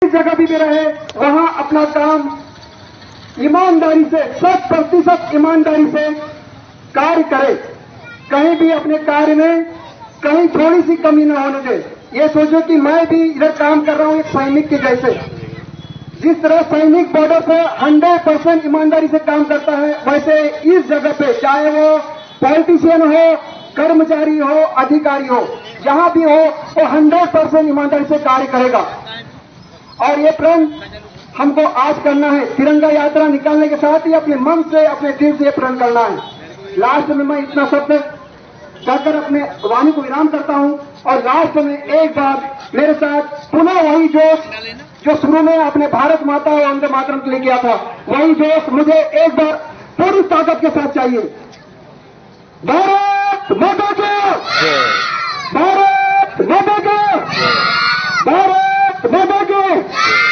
जिस जगह भी रहे वहां अपना काम ईमानदारी से 100% ईमानदारी से कार्य करे। कहीं भी अपने कार्य में कहीं थोड़ी सी कमी न होने दे। ये सोचो कि मैं भी इधर काम कर रहा हूं एक सैनिक के जैसे। जिस तरह सैनिक बॉर्डर पे 100% ईमानदारी से काम करता है, वैसे इस जगह पे चाहे वो पॉलिटिशियन हो, कर्मचारी हो, अधिकारी हो, जहां भी हो वो 100% ईमानदारी से कार्य करेगा। और ये प्रण हमको आज करना है। तिरंगा यात्रा निकालने के साथ ही अपने मन से, अपने दिल से प्रण करना है। लास्ट में मैं इतना शब्द कहकर अपने वाणी को विराम करता हूं और लास्ट में एक बार मेरे साथ पुनः वही जोश जो शुरू में अपने भारत माता और वंदे मातरम के लिए किया था, वही जोश मुझे एक बार पूरी ताकत के साथ चाहिए। भारत माता की, भारत माता की, भारत माता की।